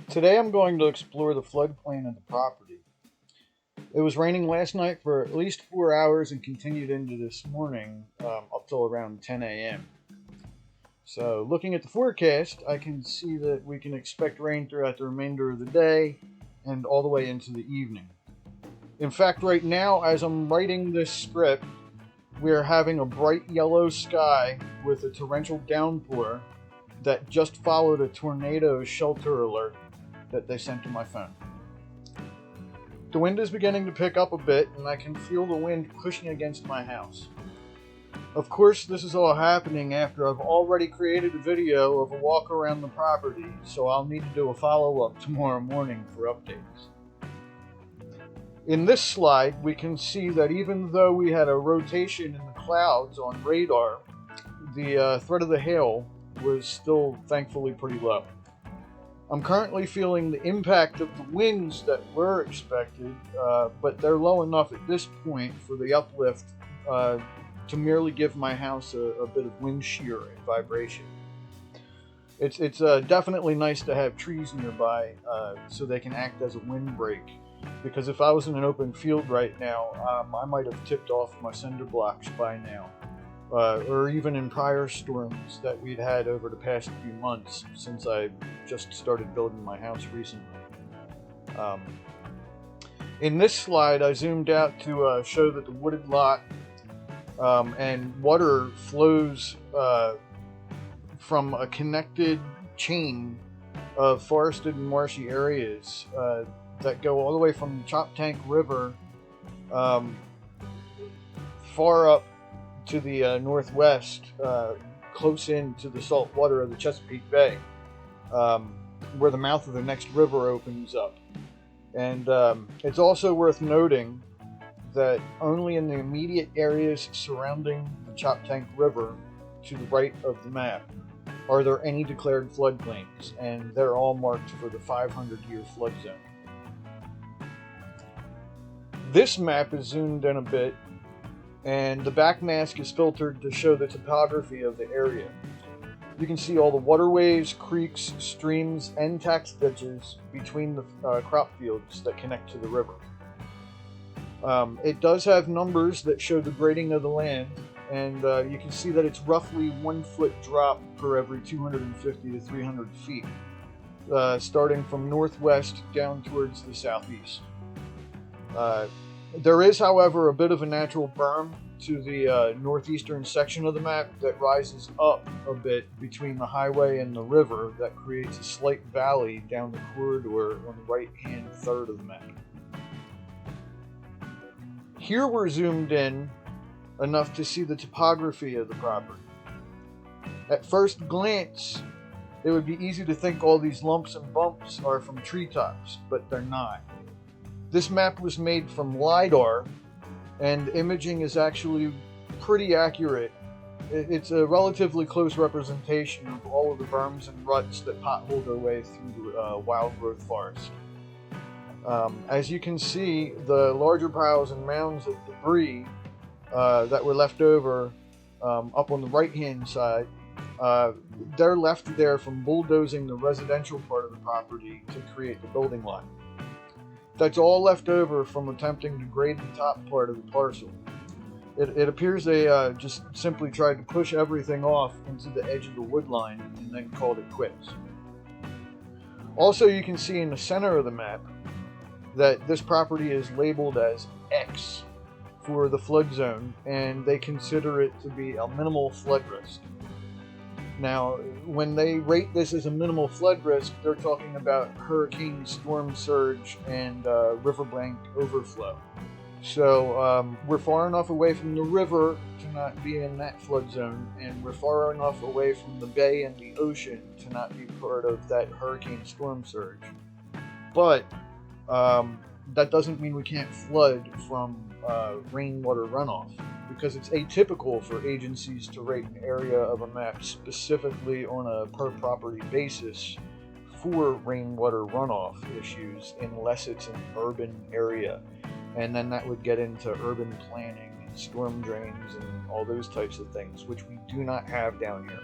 Today I'm going to explore the floodplain of the property. It was raining last night for at least 4 hours and continued into this morning up till around 10 a.m. So looking at the forecast, I can see that we can expect rain throughout the remainder of the day and all the way into the evening. In fact, right now, as I'm writing this script, we are having a bright yellow sky with a torrential downpour that just followed a tornado shelter alert that they sent to my phone. The wind is beginning to pick up a bit, and I can feel the wind pushing against my house. Of course, this is all happening after I've already created a video of a walk around the property, so I'll need to do a follow-up tomorrow morning for updates. In this slide, we can see that even though we had a rotation in the clouds on radar, the threat of the hail was still thankfully pretty low. I'm currently feeling the impact of the winds that were expected, but they're low enough at this point for the uplift to merely give my house a bit of wind shear and vibration. It's definitely nice to have trees nearby so they can act as a windbreak, because if I was in an open field right now, I might have tipped off my cinder blocks by now. Or even in prior storms that we'd had over the past few months since I just started building my house recently. In this slide, I zoomed out to show that the wooded lot and water flows from a connected chain of forested and marshy areas that go all the way from the Choptank River far up to the northwest, close in to the salt water of the Chesapeake Bay, where the mouth of the next river opens up. And it's also worth noting that only in the immediate areas surrounding the Choptank River to the right of the map are there any declared floodplains, and they're all marked for the 500-year flood zone. This map is zoomed in a bit, and the back mask is filtered to show the topography of the area. You can see all the waterways, creeks, streams, and tax ditches between the crop fields that connect to the river. It does have numbers that show the grading of the land, and you can see that it's roughly 1 foot drop per every 250 to 300 feet, starting from northwest down towards the southeast. There is, however, a bit of a natural berm to the northeastern section of the map that rises up a bit between the highway and the river that creates a slight valley down the corridor on the right-hand third of the map. Here we're zoomed in enough to see the topography of the property. At first glance, it would be easy to think all these lumps and bumps are from treetops, but they're not. This map was made from LiDAR, and imaging is actually pretty accurate. It's a relatively close representation of all of the berms and ruts that pothole their way through the wild growth forest. As you can see, the larger piles and mounds of debris that were left over up on the right-hand side, they're left there from bulldozing the residential part of the property to create the building lot. That's all left over from attempting to grade the top part of the parcel. It appears they just simply tried to push everything off into the edge of the wood line and then called it quits. Also, you can see in the center of the map that this property is labeled as X for the flood zone, and they consider it to be a minimal flood risk. Now, when they rate this as a minimal flood risk, they're talking about hurricane storm surge and riverbank overflow. So we're far enough away from the river to not be in that flood zone, and we're far enough away from the bay and the ocean to not be part of that hurricane storm surge. But that doesn't mean we can't flood from rainwater runoff, because it's atypical for agencies to rate an area of a map specifically on a per property basis for rainwater runoff issues unless it's an urban area, and then that would get into urban planning and storm drains and all those types of things, which we do not have down here.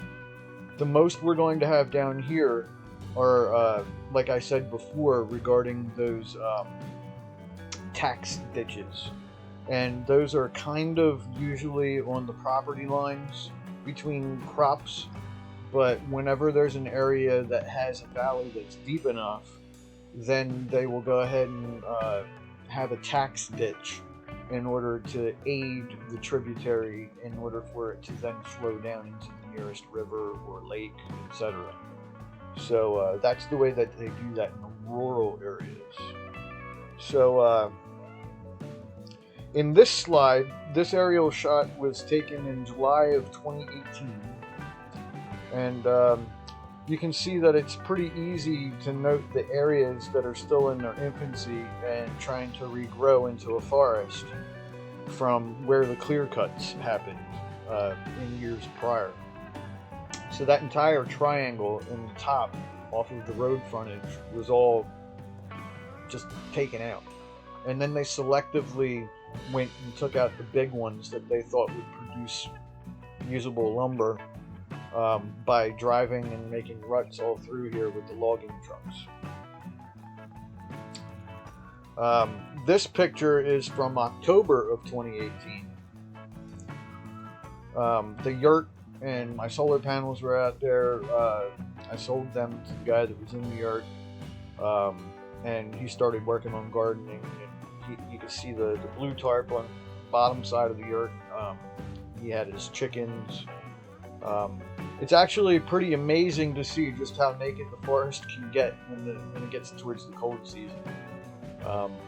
The most we're going to have down here are, like I said before, regarding those tax ditches. And those are kind of usually on the property lines between crops, but whenever there's an area that has a valley that's deep enough, then they will go ahead and have a tax ditch in order to aid the tributary in order for it to then flow down into the nearest river or lake, etc. So that's the way that they do that in the rural areas. So in this slide, this aerial shot was taken in July of 2018, and you can see that it's pretty easy to note the areas that are still in their infancy and trying to regrow into a forest from where the clear cuts happened in years prior. So that entire triangle in the top off of the road frontage was all just taken out. And then they selectively went and took out the big ones that they thought would produce usable lumber by driving and making ruts all through here with the logging trucks. This picture is from October of 2018. The yurt and my solar panels were out there. I sold them to the guy that was in the yurt, and he started working on gardening. And you could see the blue tarp on the bottom side of the yurt. He had his chickens. It's actually pretty amazing to see just how naked the forest can get when it gets towards the cold season.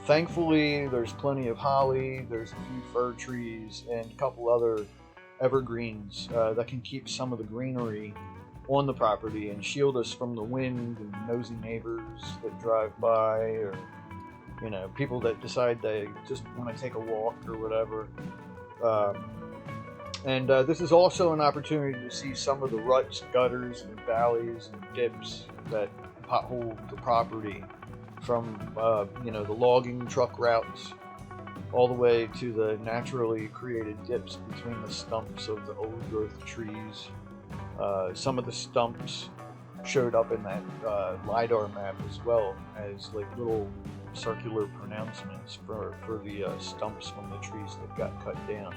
Thankfully, there's plenty of holly, there's a few fir trees, and a couple other evergreens that can keep some of the greenery on the property and shield us from the wind and nosy neighbors that drive by, or people that decide they just want to take a walk or whatever. And this is also an opportunity to see some of the ruts, gutters, and valleys and dips that pothole the property, from the logging truck routes all the way to the naturally created dips between the stumps of the old growth trees. Some of the stumps showed up in that LiDAR map as well as like little circular pronouncements for the stumps from the trees that got cut down,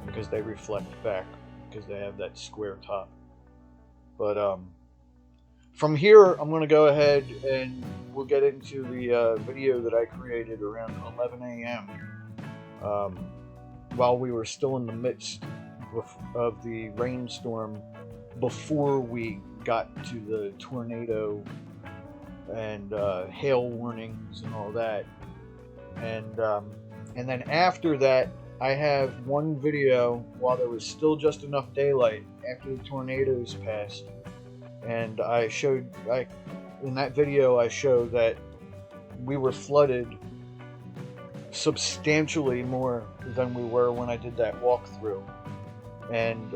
because they reflect back because they have that square top. But from here, I'm going to go ahead and we'll get into the video that I created around 11 a.m. While we were still in the midst of the rainstorm, before we got to the tornado and hail warnings and all that. And then after that, I have one video while there was still just enough daylight after the tornadoes passed, and in that video I show that we were flooded substantially more than we were when I did that walkthrough. And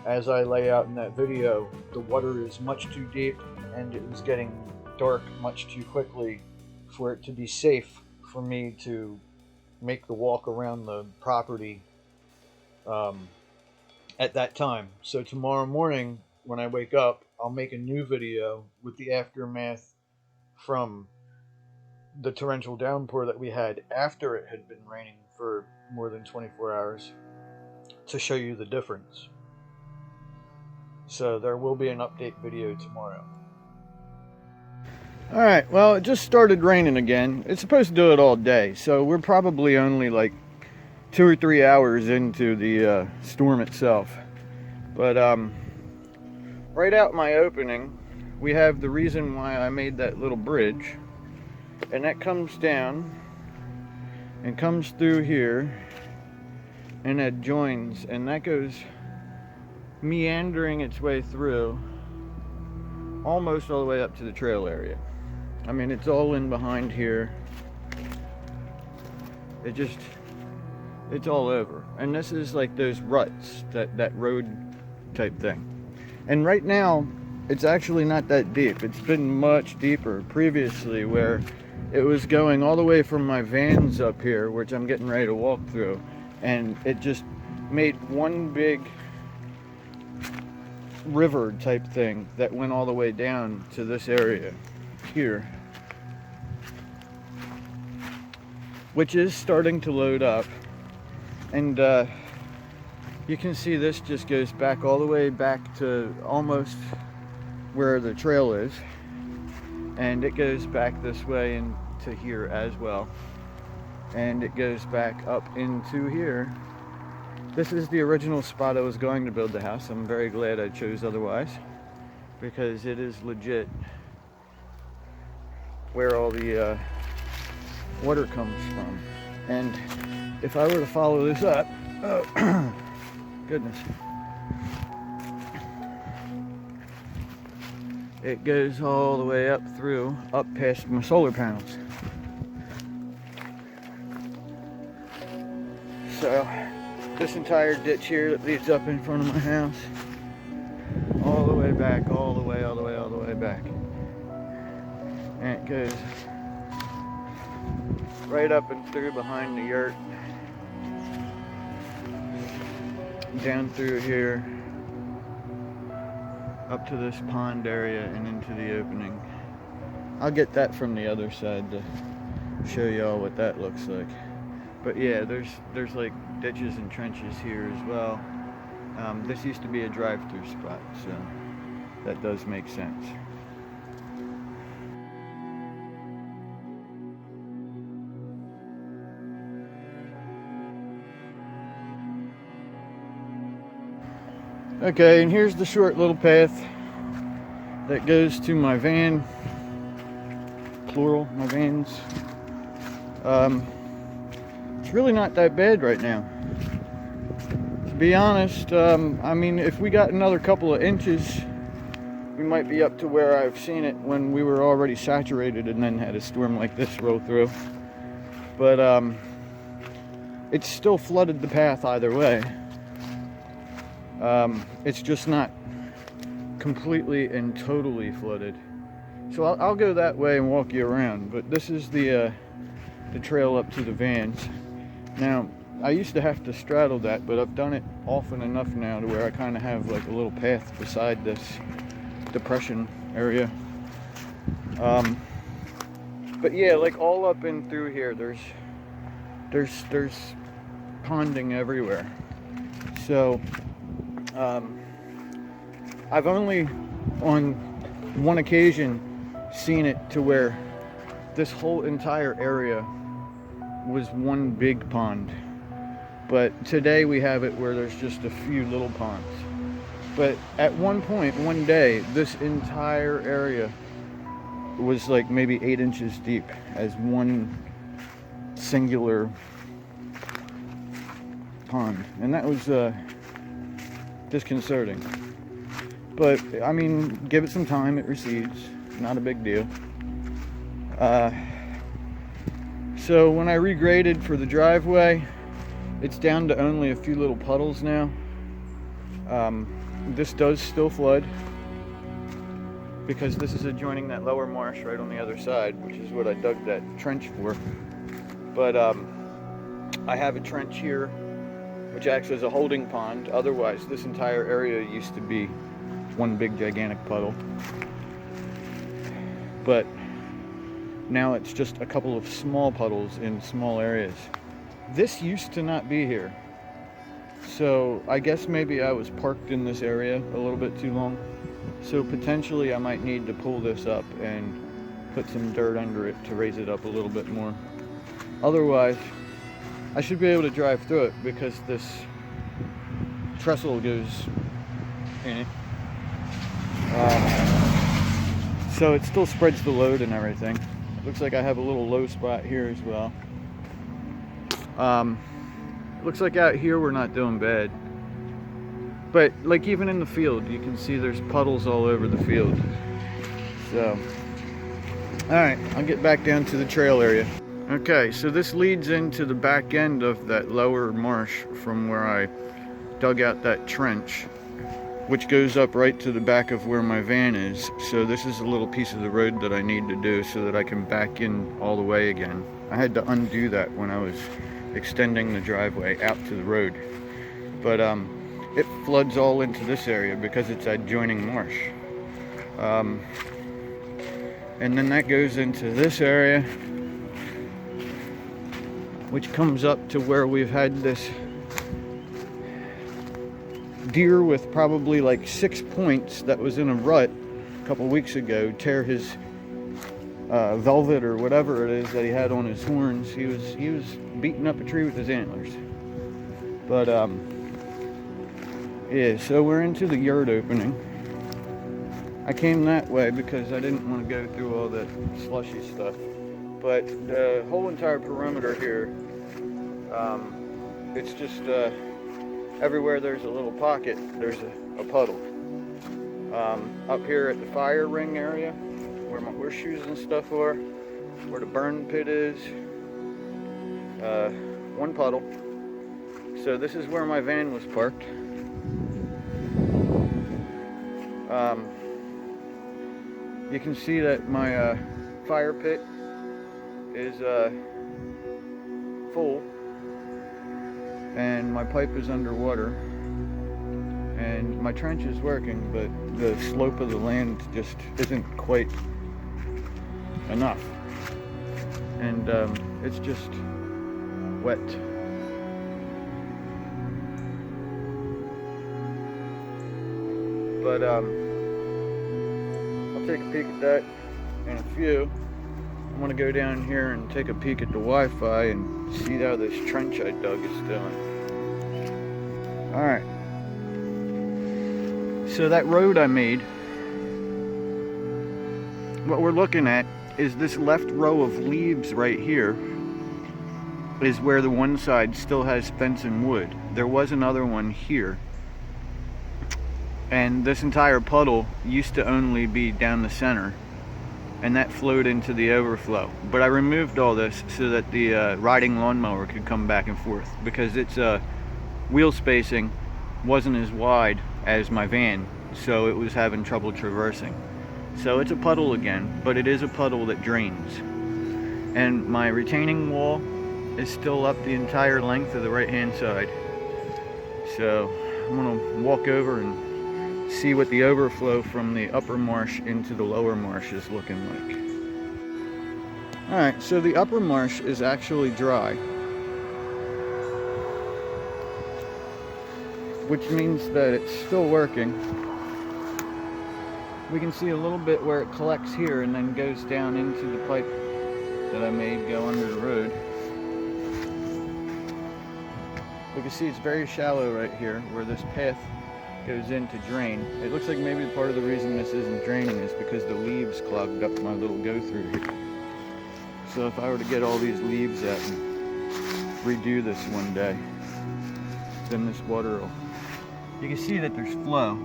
as I lay out in that video, the water is much too deep and it was getting dark much too quickly for it to be safe for me to make the walk around the property at that time. So tomorrow morning when I wake up, I'll make a new video with the aftermath from the torrential downpour that we had after it had been raining for more than 24 hours to show you the difference. So there will be an update video tomorrow. Alright, well, it just started raining again. It's supposed to do it all day, so we're probably only like 2 or 3 hours into the storm itself. But right out my opening, we have the reason why I made that little bridge, and that comes down and comes through here, and that joins, and that goes meandering its way through almost all the way up to the trail area. I mean, it's all in behind here. It's all over. And this is like those ruts, that road type thing. And right now, it's actually not that deep. It's been much deeper previously, where it was going all the way from my vans up here, which I'm getting ready to walk through, and it just made one big river type thing that went all the way down to this area here, which is starting to load up. And you can see this just goes back all the way back to almost where the trail is, and it goes back this way into here as well, and it goes back up into here. This is the original spot I was going to build the house. I'm very glad I chose otherwise, because it is legit where all the water comes from. And if I were to follow this up, oh goodness, it goes all the way up through, up past my solar panels. So this entire ditch here that leads up in front of my house, all the way back, all the way back. And it goes right up and through behind the yurt, down through here, up to this pond area and into the opening. I'll get that from the other side to show y'all what that looks like. But yeah, there's like ditches and trenches here as well. This used to be a drive-through spot, so that does make sense. Okay, and here's the short little path that goes to my van, plural, my vans. It's really not that bad right now, to be honest. I mean, if we got another couple of inches, we might be up to where I've seen it when we were already saturated and then had a storm like this roll through. But it's still flooded the path either way. It's just not completely and totally flooded. So I'll go that way and walk you around. But this is the trail up to the vans. Now, I used to have to straddle that, but I've done it often enough now to where I kind of have like a little path beside this depression area. But yeah, like all up and through here, there's ponding everywhere. So I've only on one occasion seen it to where this whole entire area was one big pond, but today we have it where there's just a few little ponds. But at one point, one day, this entire area was like maybe 8 inches deep as one singular pond, and that was disconcerting. But I mean, give it some time, it recedes, not a big deal. So when I regraded for the driveway, it's down to only a few little puddles now. This does still flood because this is adjoining that lower marsh right on the other side, which is what I dug that trench for. But I have a trench here which acts as a holding pond. Otherwise, this entire area used to be one big gigantic puddle. But now it's just a couple of small puddles in small areas. This used to not be here. So I guess maybe I was parked in this area a little bit too long. So potentially I might need to pull this up and put some dirt under it to raise it up a little bit more. Otherwise, I should be able to drive through it because this trestle goes in it. So it still spreads the load and everything. Looks like I have a little low spot here as well. Looks like out here we're not doing bad. But like even in the field, you can see there's puddles all over the field. So, alright, I'll get back down to the trail area. Okay, so this leads into the back end of that lower marsh from where I dug out that trench, which goes up right to the back of where my van is. So this is a little piece of the road that I need to do so that I can back in all the way again. I had to undo that when I was extending the driveway out to the road. But it floods all into this area because it's adjoining marsh. And then that goes into this area, which comes up to where we've had this deer with probably like 6 points that was in a rut a couple weeks ago tear his velvet or whatever it is that he had on his horns. He was beating up a tree with his antlers. But yeah, so we're into the yurt opening. I came that way because I didn't want to go through all that slushy stuff. But the whole entire perimeter here, it's just everywhere there's a little pocket, there's a puddle. Up here at the fire ring area, where my horseshoes and stuff are, where the burn pit is, one puddle. So this is where my van was parked. You can see that my fire pit is full, and my pipe is underwater, and my trench is working, but the slope of the land just isn't quite enough, and it's just wet. But I'll take a peek at that in a few. I'm gonna go down here and take a peek at the Wi-Fi and see how this trench I dug is doing. Alright. So that road I made, what we're looking at is this left row of leaves right here is where the one side still has fence and wood. There was another one here. And this entire puddle used to only be down the center, and that flowed into the overflow. But I removed all this so that the riding lawnmower could come back and forth, because its wheel spacing wasn't as wide as my van, so it was having trouble traversing. So it's a puddle again, but it is a puddle that drains. And my retaining wall is still up the entire length of the right hand side. So I'm gonna walk over and see what the overflow from the upper marsh into the lower marsh is looking like. Alright, so the upper marsh is actually dry, which means that it's still working. We can see a little bit where it collects here and then goes down into the pipe that I made go under the road. We can see it's very shallow right here where this path goes in to drain. It looks like maybe part of the reason this isn't draining is because the leaves clogged up my little go through here. So if I were to get all these leaves out and redo this one day, then this water will... You can see that there's flow.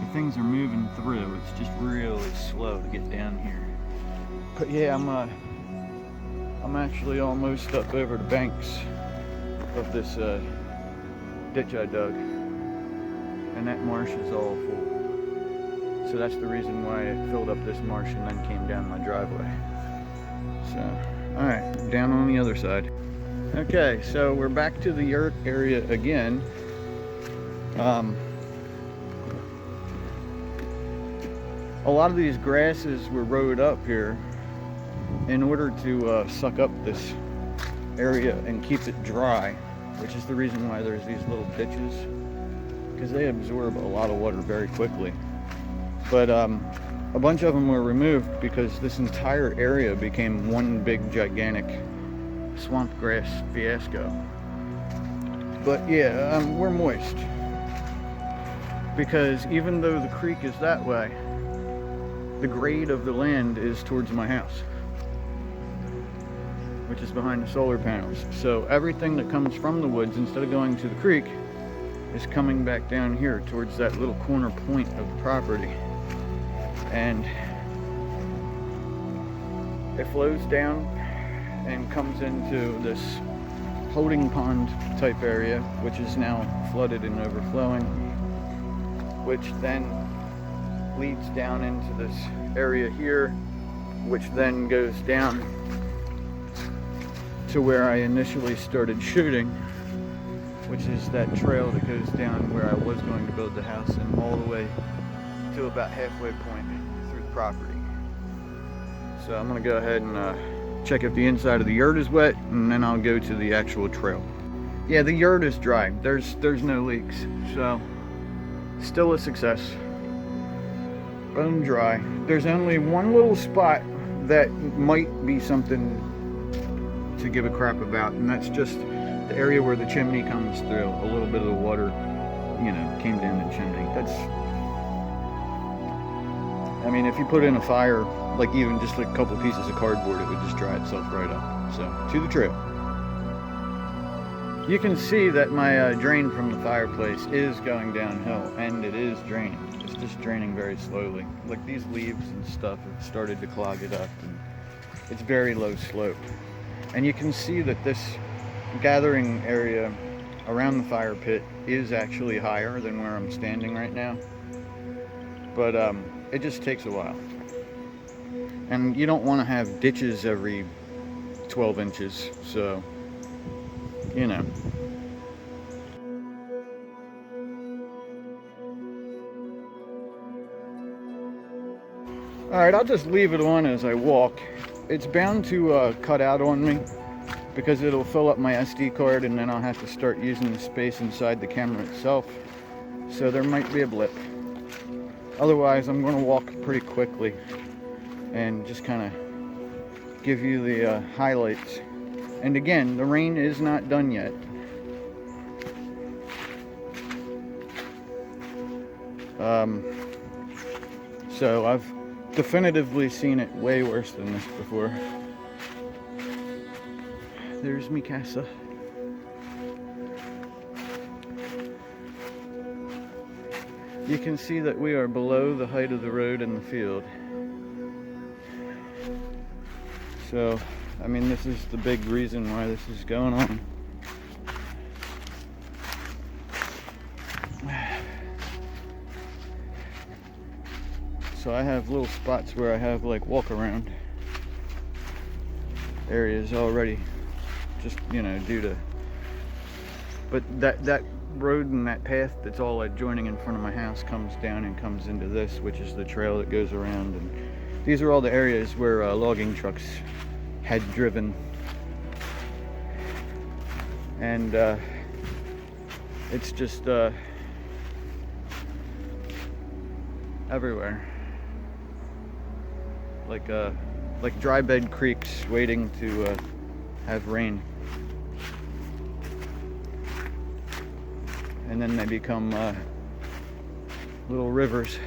The things are moving through. It's just really slow to get down here. But yeah, I'm actually almost up over the banks of this ditch I dug. And that marsh is all full. So that's the reason why it filled up this marsh and then came down my driveway. So, alright, down on the other side. Okay, so we're back to the yurt area again. A lot of these grasses were rode up here in order to suck up this area and keep it dry, which is the reason why there's these little ditches, because they absorb a lot of water very quickly. But a bunch of them were removed because this entire area became one big gigantic swamp grass fiasco. But yeah, we're moist, because even though the creek is that way, the grade of the land is towards my house, which is behind the solar panels. So everything that comes from the woods, instead of going to the creek, is coming back down here towards that little corner point of the property. And it flows down and comes into this holding pond type area, which is now flooded and overflowing, which then leads down into this area here, which then goes down to where I initially started shooting, which is that trail that goes down where I was going to build the house and all the way to about halfway point through the property. So I'm gonna go ahead and check if the inside of the yurt is wet, and then I'll go to the actual trail. Yeah, the yurt is dry. There's no leaks, so still a success. Bone dry. There's only one little spot that might be something to give a crap about, and that's just the area where the chimney comes through. A little bit of the water, you know, came down the chimney. That's, I mean, if you put in a fire, like even just like a couple of pieces of cardboard, it would just dry itself right up. So, to the trail. You can see that my drain from the fireplace is going downhill, and it is draining. It's just draining very slowly. Like these leaves and stuff have started to clog it up, and it's very low slope. And you can see that this gathering area around the fire pit is actually higher than where I'm standing right now. But it just takes a while. And you don't want to have ditches every 12 inches, so, you know. Alright, I'll just leave it on as I walk. It's bound to cut out on me because it'll fill up my SD card, and then I'll have to start using the space inside the camera itself. So there might be a blip. Otherwise, I'm going to walk pretty quickly and just kind of give you the highlights. And again, the rain is not done yet. So I've definitively seen it way worse than this before. There's me casa. You can see that we are below the height of the road in the field. So, I mean, this is the big reason why this is going on. So I have little spots where I have like walk around areas already, just, you know, due to, but that road and that path that's all adjoining in front of my house comes down and comes into this, which is the trail that goes around, and these are all the areas where logging trucks had driven, and it's just everywhere, like dry bed creeks waiting to have rain, and then they become little rivers.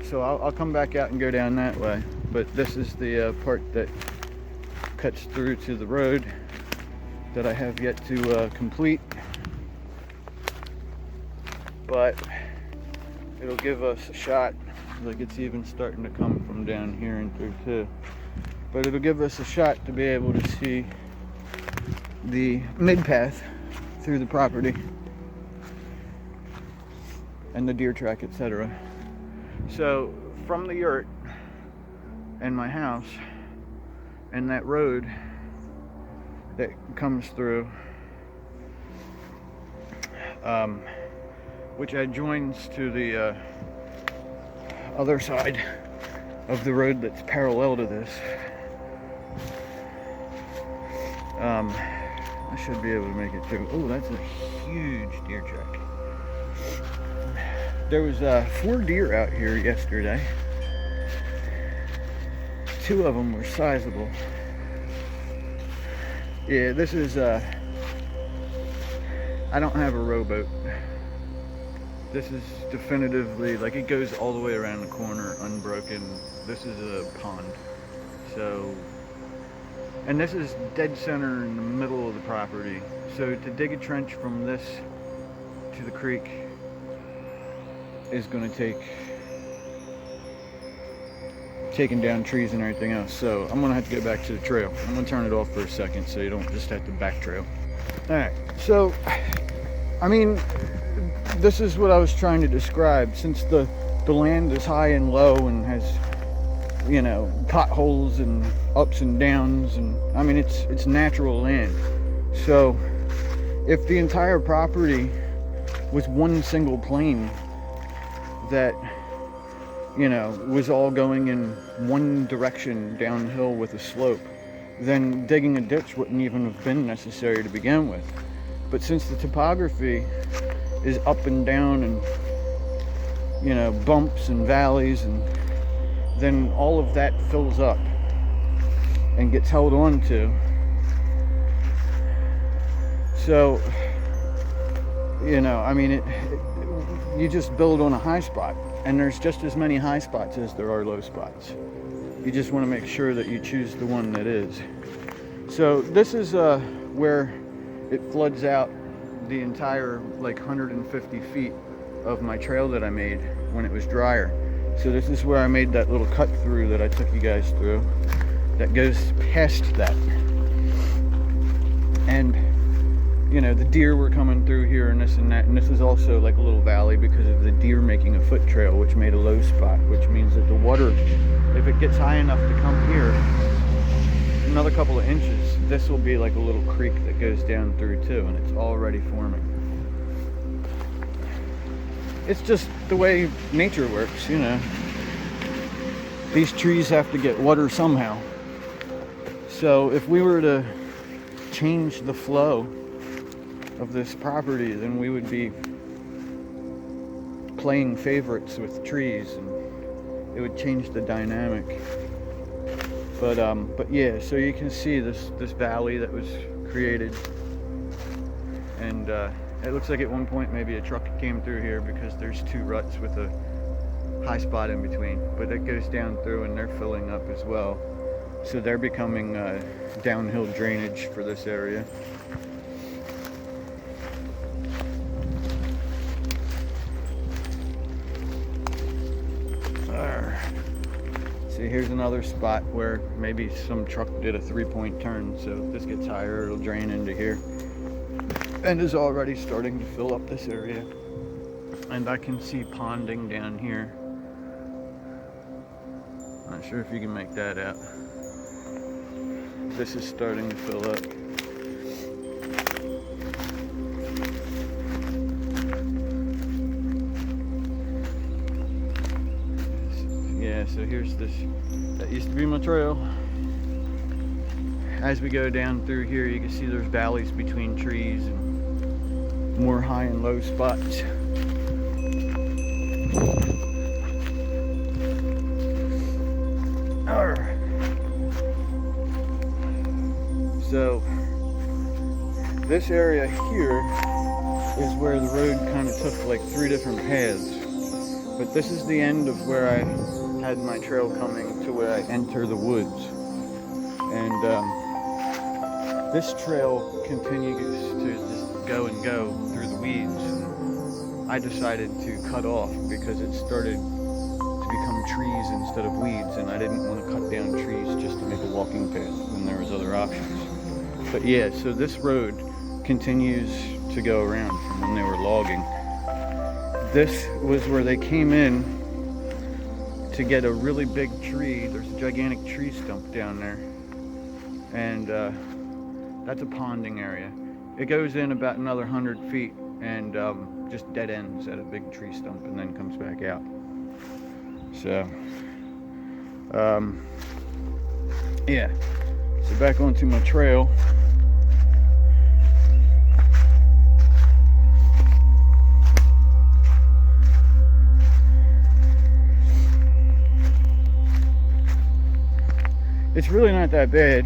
So I'll come back out and go down that way, but this is the part that cuts through to the road that I have yet to complete, but it'll give us a shot. Like it's even starting to come from down here and through too, but it'll give us a shot to be able to see the mid path through the property and the deer track, etc. So from the yurt and my house and that road that comes through, which adjoins to the other side of the road that's parallel to this, I should be able to make it through. Oh, that's a huge deer track. There was 4 deer out here yesterday. 2 of them were sizable. Yeah, this is I don't have a rowboat. This is definitively, like, it goes all the way around the corner unbroken. This is a pond. So, and this is dead center in the middle of the property. So to dig a trench from this to the creek is going to take taking down trees and everything else. So I'm going to have to get back to the trail. I'm going to turn it off for a second so you don't just have to back trail. Alright, so, I mean, this is what I was trying to describe. Since the land is high and low and has, you know, potholes and ups and downs, and I mean it's natural land. So if the entire property was one single plane that, you know, was all going in one direction downhill with a slope, then digging a ditch wouldn't even have been necessary to begin with. But since the topography is up and down and, you know, bumps and valleys, and then all of that fills up and gets held on to. So, you know, I mean, you just build on a high spot, and there's just as many high spots as there are low spots. You just want to make sure that you choose the one that is. So this is where it floods out the entire like 150 feet of my trail that I made when it was drier. So this is where I made that little cut through that I took you guys through that goes past that. And you know, the deer were coming through here and this and that, and this is also like a little valley because of the deer making a foot trail, which made a low spot, which means that the water, if it gets high enough to come here another couple of inches, this will be like a little creek that goes down through too, and it's already forming. It's just the way nature works, you know. These trees have to get water somehow. So if we were to change the flow of this property, then we would be playing favorites with trees, and it would change the dynamic. But yeah, so you can see this valley that was created, and it looks like at one point maybe a truck came through here because there's two ruts with a high spot in between, but it goes down through and they're filling up as well. So they're becoming downhill drainage for this area. See, here's another spot where maybe some truck did a 3-point turn, so if this gets higher, it'll drain into here. And is already starting to fill up this area. And I can see ponding down here. Not sure if you can make that out. This is starting to fill up. Yeah, so here's this, that used to be my trail. As we go down through here, you can see there's valleys between trees and more high and low spots. So this area here is where the road kind of took like 3 different paths. But this is the end of where I had my trail coming to where I enter the woods. And this trail continues to just go and go through the weeds. And I decided to cut off because it started to become trees instead of weeds, and I didn't want to cut down trees just to make a walking path when there was other options. But yeah, so this road continues to go around from when they were logging. This was where they came in to get a really big tree. There's a gigantic tree stump down there, and that's a ponding area. It goes in about another 100 feet and just dead ends at a big tree stump and then comes back out. So yeah, so back onto my trail. It's really not that bad.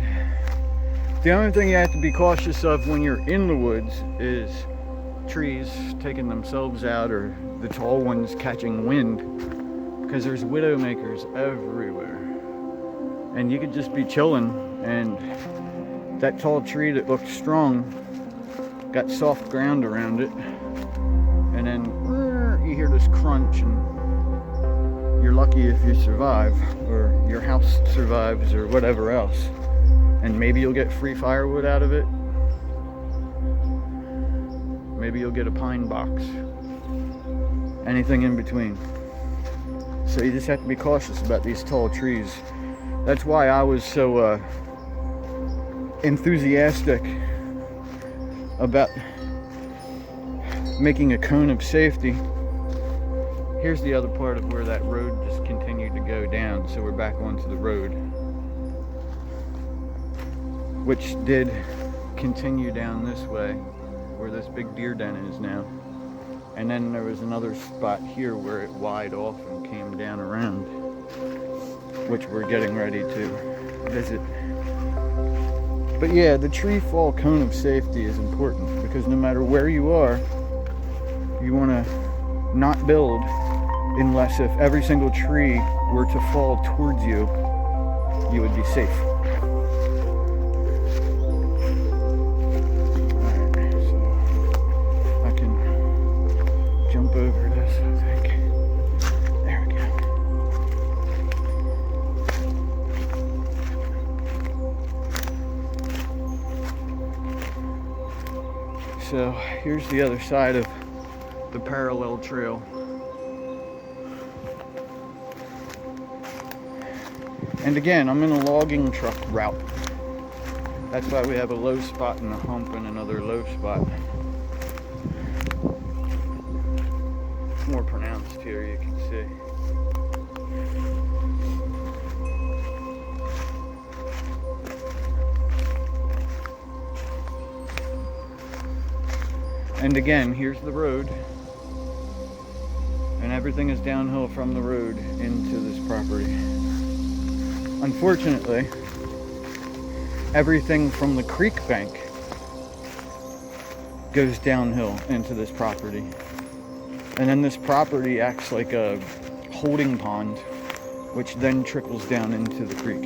The only thing you have to be cautious of when you're in the woods is trees taking themselves out or the tall ones catching wind, because there's widowmakers everywhere. And you could just be chilling and that tall tree that looked strong got soft ground around it, and then you hear this crunch, and you're lucky if you survive, or your house survives, or whatever else. And maybe you'll get free firewood out of it. Maybe you'll get a pine box. Anything in between. So you just have to be cautious about these tall trees. That's why I was so enthusiastic about making a cone of safety. Here's the other part of where that road just continued to go down, so we're back onto the road, which did continue down this way, where this big deer den is now. And then there was another spot here where it wied off and came down around, which we're getting ready to visit. But yeah, the tree fall cone of safety is important, because no matter where you are, you want to not build unless if every single tree were to fall towards you, you would be safe. Alright, so I can jump over this, I think. There we go. So here's the other side of the parallel trail. And again, I'm in a logging truck route. That's why we have a low spot and a hump and another low spot. It's more pronounced here, you can see. And again, here's the road. And everything is downhill from the road into this property. Unfortunately, everything from the creek bank goes downhill into this property. And then this property acts like a holding pond, which then trickles down into the creek.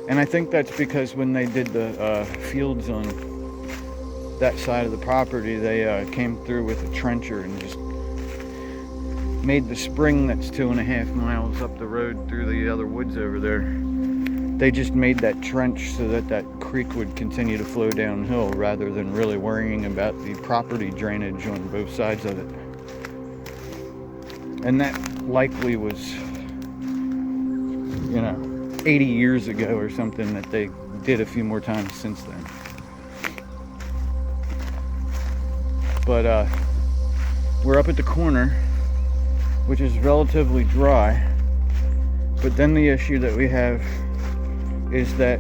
And I think that's because when they did the fields on that side of the property, they came through with a trencher and just made the spring that's 2.5 miles up the road through the other woods over there. They just made that trench so that that creek would continue to flow downhill rather than really worrying about the property drainage on both sides of it. And that likely was, 80 years ago or something that they did a few more times since then. But we're up at the corner, which is relatively dry, but then the issue that we have is that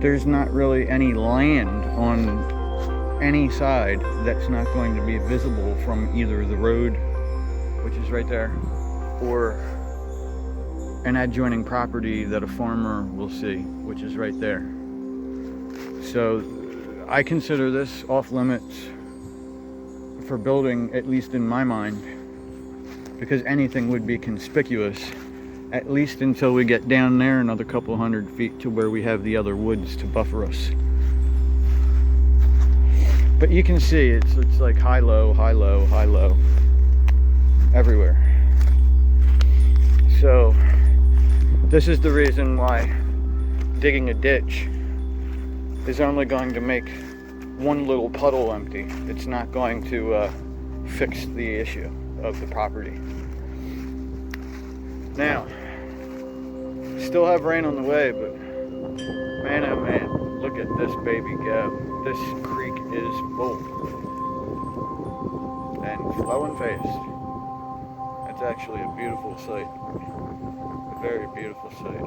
there's not really any land on any side that's not going to be visible from either the road, which is right there, or an adjoining property that a farmer will see, which is right there. So I consider this off limits for building, at least in my mind, because anything would be conspicuous, at least until we get down there another couple hundred feet to where we have the other woods to buffer us. But you can see it's like high, low, high, low, high, low, everywhere. So this is the reason why digging a ditch is only going to make one little puddle empty. It's not going to fix the issue of the property. Now, still have rain on the way, but man oh man, look at this baby go. This creek is full and flowing fast. It's actually a beautiful sight, a very beautiful sight.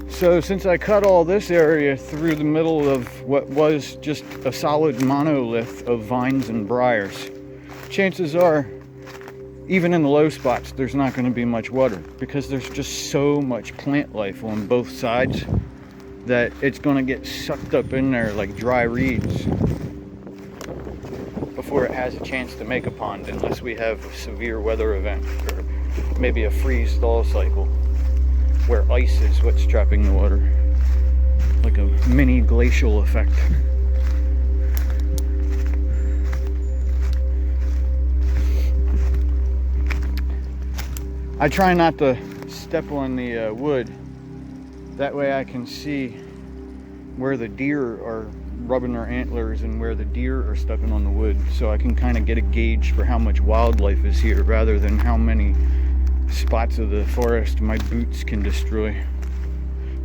So since I cut all this area through the middle of what was just a solid monolith of vines and briars, chances are, even in the low spots, there's not going to be much water because there's just so much plant life on both sides that it's going to get sucked up in there like dry reeds before it has a chance to make a pond, unless we have a severe weather event or maybe a freeze-thaw cycle where ice is what's trapping the water, like a mini glacial effect. I try not to step on the wood. That way I can see where the deer are rubbing their antlers and where the deer are stepping on the wood, so I can kind of get a gauge for how much wildlife is here rather than how many spots of the forest my boots can destroy.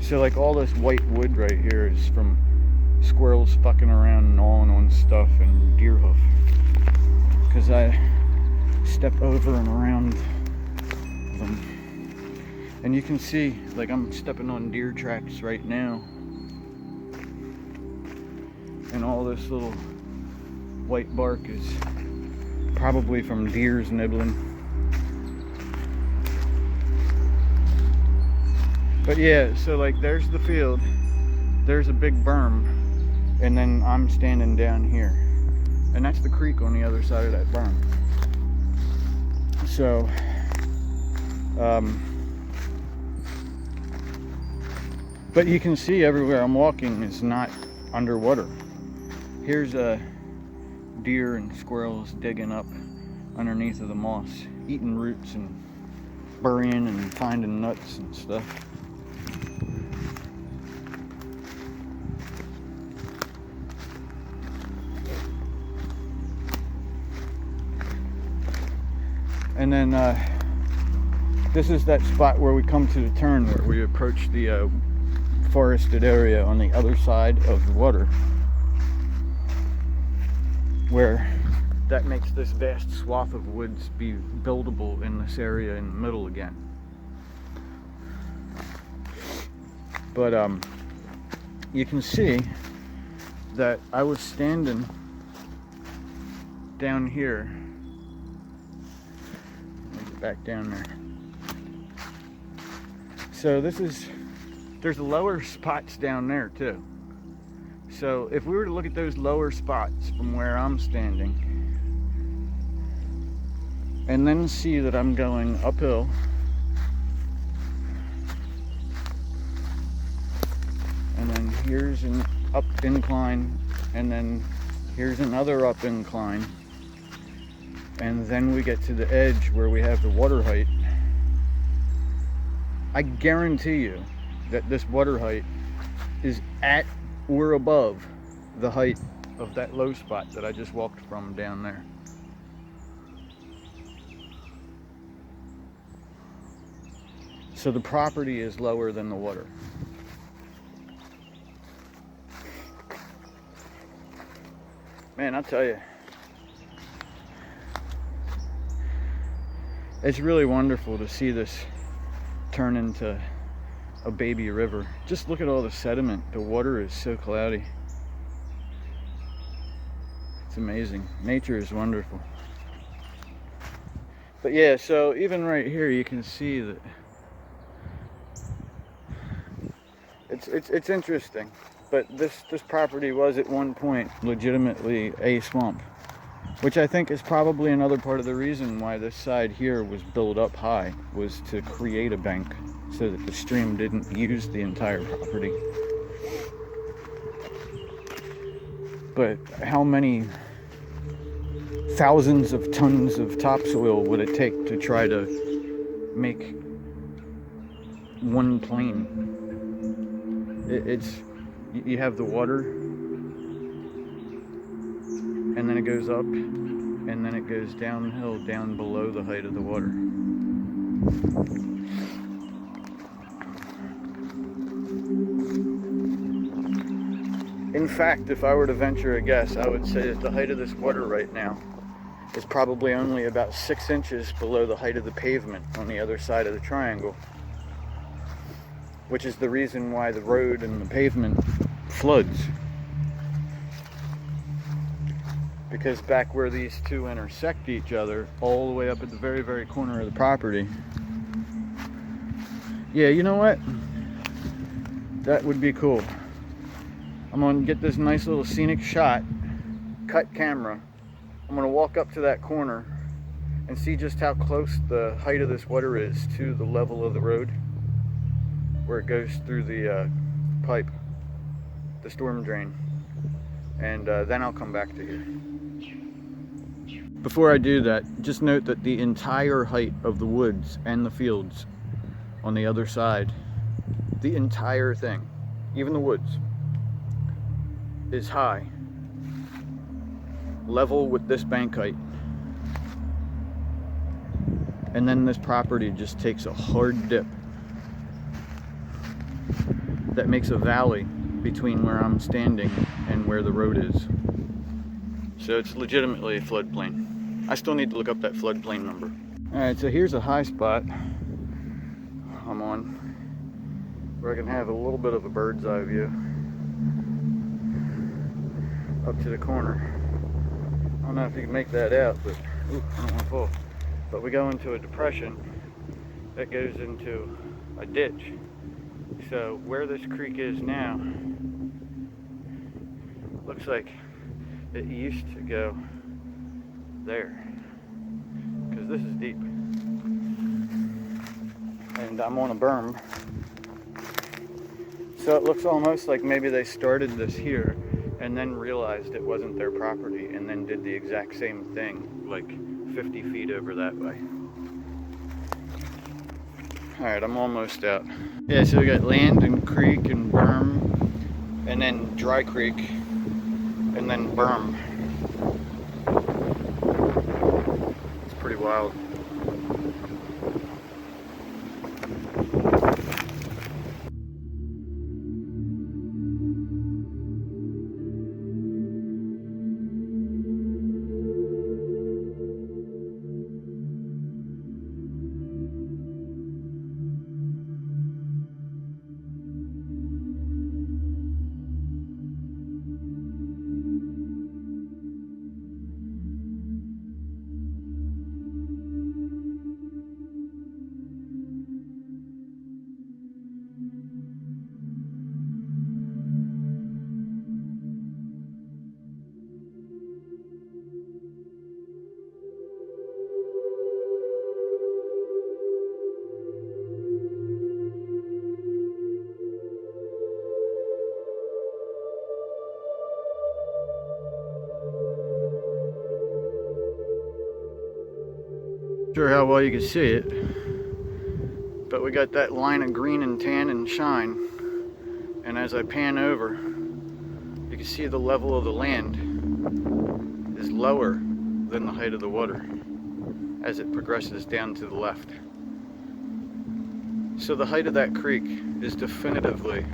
So like all this white wood right here is from squirrels fucking around and gnawing on stuff and deer hoof, because I step over and around them. And you can see, like, I'm stepping on deer tracks right now. And all this little white bark is probably from deer's nibbling. But yeah, so like there's the field, there's a big berm, and then I'm standing down here. And that's the creek on the other side of that berm. So, but you can see everywhere I'm walking is not underwater. Here's deer and squirrels digging up underneath of the moss, eating roots and burying and finding nuts and stuff. And then this is that spot where we come to the turn, where we approach the forested area on the other side of the water, where that makes this vast swath of woods be buildable in this area in the middle again. But you can see that I was standing down here. Let me get back down there. So there's lower spots down there too. So if we were to look at those lower spots from where I'm standing, and then see that I'm going uphill, and then here's an up incline, and then here's another up incline, and then we get to the edge where we have the water height, I guarantee you that this water height is at or above the height of that low spot that I just walked from down there. So the property is lower than the water. Man, I'll tell you, it's really wonderful to see this turn into a baby river. Just look at all the sediment. The water is so cloudy. It's amazing. Nature is wonderful. But yeah, so even right here you can see that it's interesting. But this property was at one point legitimately a swamp, which I think is probably another part of the reason why this side here was built up high, was to create a bank so that the stream didn't use the entire property. But how many thousands of tons of topsoil would it take to try to make one plane? You have the water, and then it goes up, and then it goes downhill down below the height of the water. In fact, if I were to venture a guess, I would say that the height of this water right now is probably only about 6 inches below the height of the pavement on the other side of the triangle, which is the reason why the road and the pavement floods. Because back where these two intersect each other, all the way up at the very, very corner of the property, yeah, you know what? That would be cool. I'm gonna get this nice little scenic shot, cut camera. I'm gonna walk up to that corner and see just how close the height of this water is to the level of the road, where it goes through the pipe, the storm drain, and then I'll come back to here. Before I do that, just note that the entire height of the woods and the fields on the other side, the entire thing, even the woods, is high, level with this bank height. And then this property just takes a hard dip that makes a valley between where I'm standing and where the road is. So it's legitimately a floodplain. I still need to look up that floodplain number. Alright, so here's a high spot I'm on where I can have a little bit of a bird's eye view up to the corner. I don't know if you can make that out, but ooh, I don't want to fall. But we go into a depression that goes into a ditch. So where this creek is now, looks like it used to go there, because this is deep. And I'm on a berm. So it looks almost like maybe they started this here and then realized it wasn't their property and then did the exact same thing like 50 feet over that way. Alright, I'm almost out. Yeah, so we got land and creek and berm, and then dry creek, and then berm. It's pretty wild. Sure how well you can see it, but we got that line of green and tan and shine, and as I pan over, you can see the level of the land is lower than the height of the water as it progresses down to the left. So the height of that creek is definitively,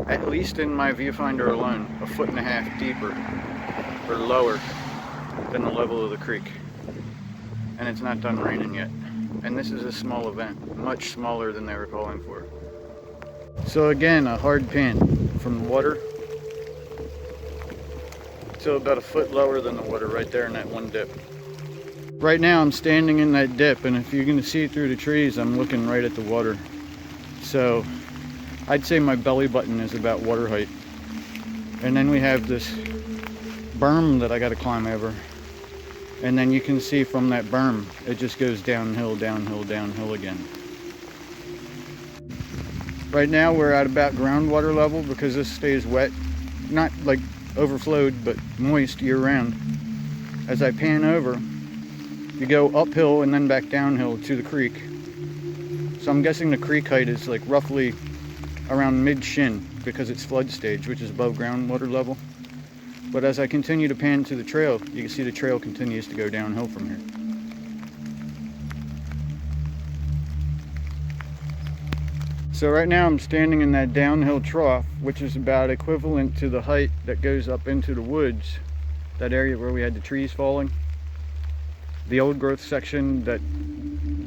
at least in my viewfinder alone, 1.5 feet deeper or lower than the level of the creek. And it's not done raining yet. And this is a small event, much smaller than they were calling for. So again, a hard pan from the water to about 1 foot lower than the water right there in that one dip. Right now I'm standing in that dip, and if you're going to see through the trees, I'm looking right at the water. So I'd say my belly button is about water height. And then we have this berm that I got to climb over. And then you can see from that berm, it just goes downhill, downhill, downhill again. Right now we're at about groundwater level because this stays wet. Not like overflowed, but moist year round. As I pan over, you go uphill and then back downhill to the creek. So I'm guessing the creek height is like roughly around mid-shin because it's flood stage, which is above groundwater level. But as I continue to pan to the trail, you can see the trail continues to go downhill from here. So right now I'm standing in that downhill trough, which is about equivalent to the height that goes up into the woods, that area where we had the trees falling. The old growth section that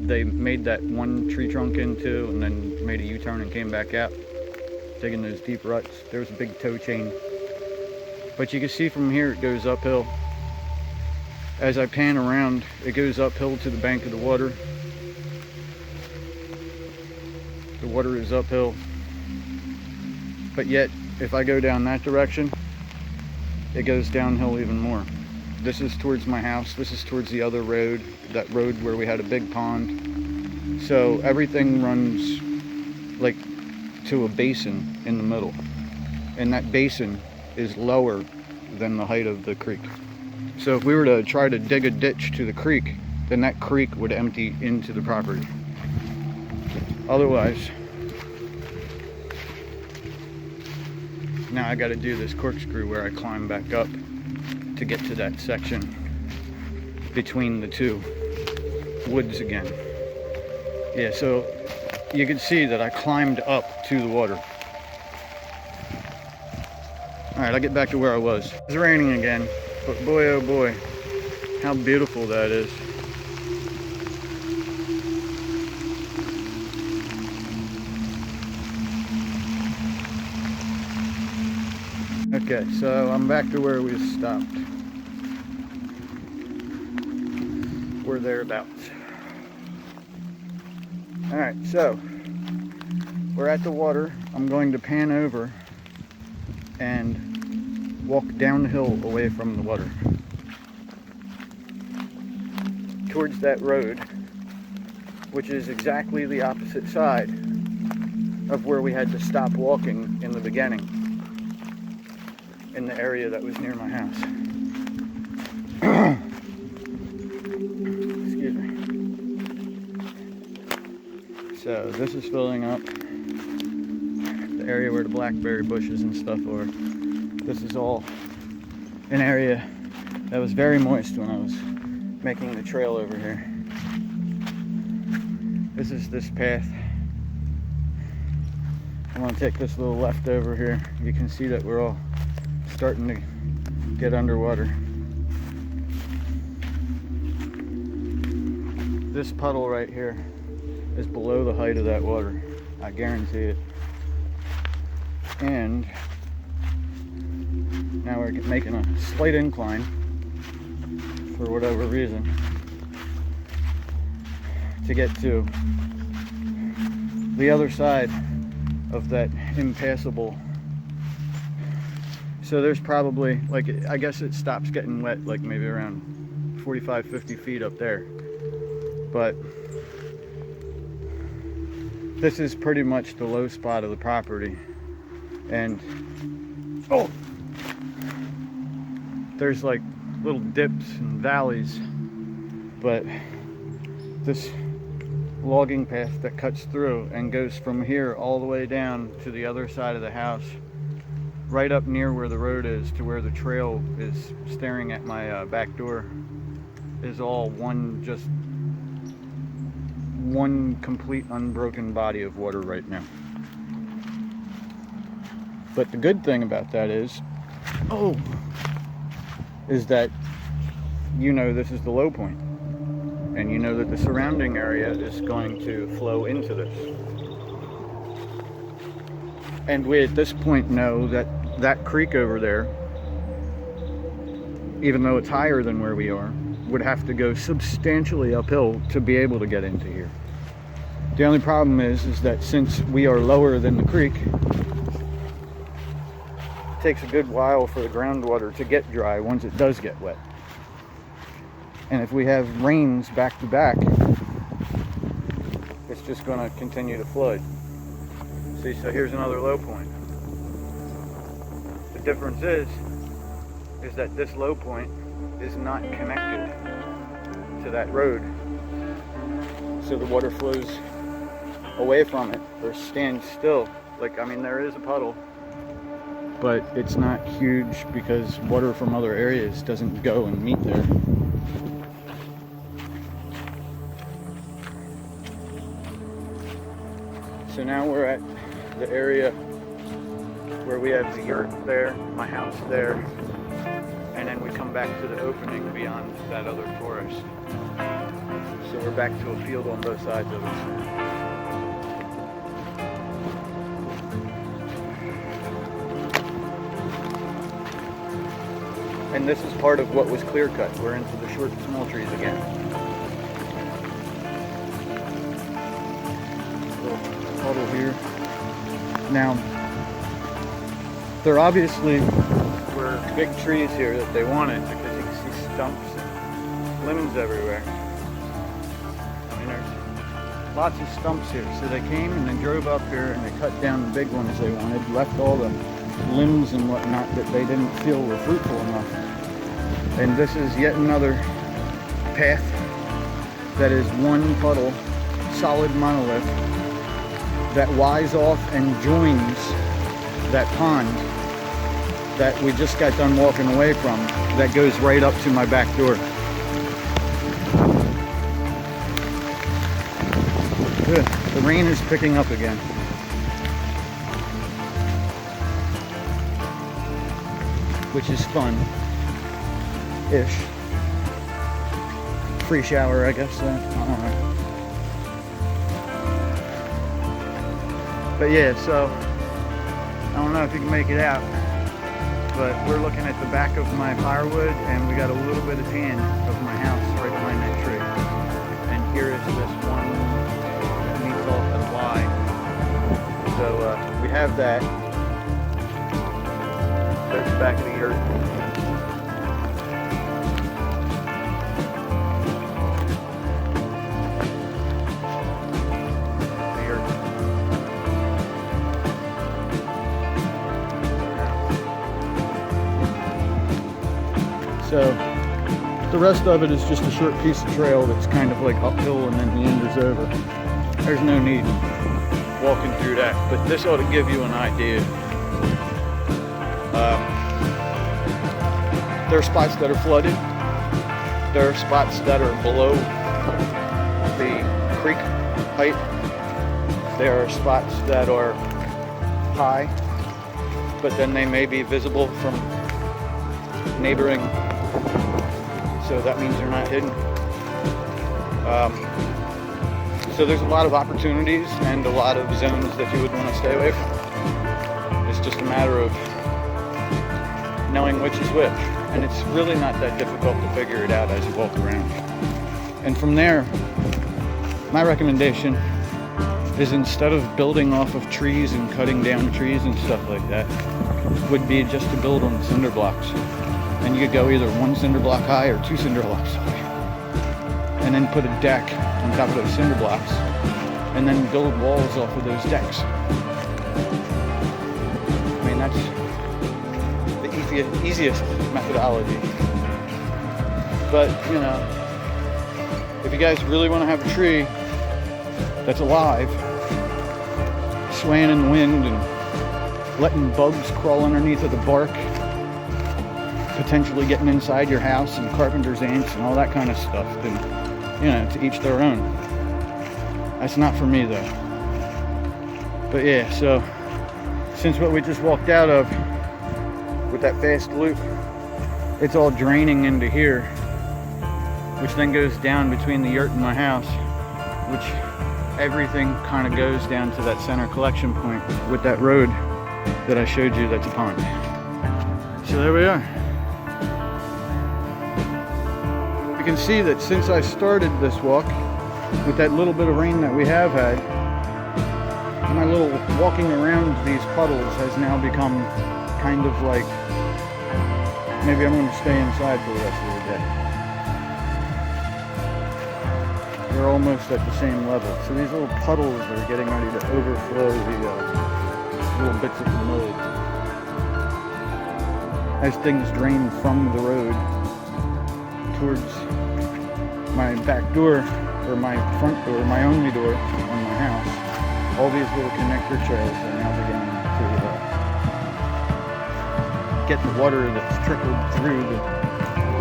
they made that one tree trunk into and then made a U-turn and came back out, digging those deep ruts. There was a big tow chain. But you can see from here it goes uphill. As I pan around, it goes uphill to the bank of the water. The water is uphill. But yet, if I go down that direction, it goes downhill even more. This is towards my house. This is towards the other road, that road where we had a big pond. So everything runs like to a basin in the middle. And that basin is lower than the height of the creek. So if we were to try to dig a ditch to the creek, then that creek would empty into the property. Otherwise, now I got to do this corkscrew where I climb back up to get to that section between the two woods again. Yeah, so you can see that I climbed up to the water. Alright, I'll get back to where I was. It's raining again, but boy oh boy, how beautiful that is. Okay, so I'm back to where we stopped. We're thereabouts. Alright, so we're at the water. I'm going to pan over and walk downhill away from the water towards that road, which is exactly the opposite side of where we had to stop walking in the beginning, in the area that was near my house. Excuse me. So this is filling up the area where the blackberry bushes and stuff are. This is all an area that was very moist when I was making the trail over here. This is this path. I'm gonna take this little left over here. You can see that we're all starting to get underwater. This puddle right here is below the height of that water. I guarantee it. And now we're making a slight incline for whatever reason to get to the other side of that impassable. So there's probably, like, I guess it stops getting wet like maybe around 45-50 feet up there, but this is pretty much the low spot of the property. And oh, there's like little dips and valleys, but this logging path that cuts through and goes from here all the way down to the other side of the house, right up near where the road is to where the trail is staring at my back door, is all one complete unbroken body of water right now. But the good thing about that is that you know this is the low point, and you know that the surrounding area is going to flow into this. And we at this point know that that creek over there, even though it's higher than where we are, would have to go substantially uphill to be able to get into here. The only problem is that since we are lower than the creek, it takes a good while for the groundwater to get dry once it does get wet. And if we have rains back to back, it's just going to continue to flood. See, so here's another low point. The difference is that this low point is not connected to that road. So the water flows away from it or stands still. Like, I mean, there is a puddle, but it's not huge because water from other areas doesn't go and meet there. So now we're at the area where we have the yurt there, my house there, and then we come back to the opening beyond that other forest. So we're back to a field on both sides of us. And this is part of what was clear cut. We're into the short, small trees again. Little puddle here. Now, there obviously were big trees here that they wanted because you can see stumps and limbs everywhere. I mean, there's lots of stumps here. So they came and they drove up here and they cut down the big ones they wanted, left all the limbs and whatnot that they didn't feel were fruitful enough. And this is yet another path that is one puddle, solid monolith, that Y's off and joins that pond that we just got done walking away from, that goes right up to my back door. Ugh, the rain is picking up again. Which is fun-ish. Free shower, I guess. I don't know. But yeah, so I don't know if you can make it out, but we're looking at the back of my firewood, and we got a little bit of tan of my house right behind that tree. And here is this one that meets off at a Y. So we have that. There's the back of the earth. So the rest of it is just a short piece of trail that's kind of like uphill, and then the end is over. There's no need walking through that, but this ought to give you an idea. There are spots that are flooded. There are spots that are below the creek height. There are spots that are high, but then they may be visible from neighboring, so that means they're not hidden. So there's a lot of opportunities and a lot of zones that you would want to stay away from. It's just a matter of knowing which is which, and it's really not that difficult to figure it out as you walk around. And from there, my recommendation is, instead of building off of trees and cutting down trees and stuff like that, would be just to build on cinder blocks. And you could go either 1 cinder block high or 2 cinder blocks high, and then put a deck on top of those cinder blocks, and then build walls off of those decks. I mean, that's the easiest methodology. But, you know, if you guys really want to have a tree that's alive, swaying in the wind and letting bugs crawl underneath of the bark, potentially getting inside your house and carpenter's ants and all that kind of stuff, then, you know, to each their own. That's not for me, though. But yeah, so since what we just walked out of with that fast loop, it's all draining into here, which then goes down between the yurt and my house, which everything kind of goes down to that center collection point with that road that I showed you that's a pond. So there we are. You can see that since I started this walk, with that little bit of rain that we have had, my little walking around these puddles has now become kind of like, maybe I'm going to stay inside for the rest of the day. They're almost at the same level. So these little puddles are getting ready to overflow the little bits of the mud as things drain from the road towards my back door, or my front door, my only door on my house. All these little connector trails are now beginning to get the water that's trickled through the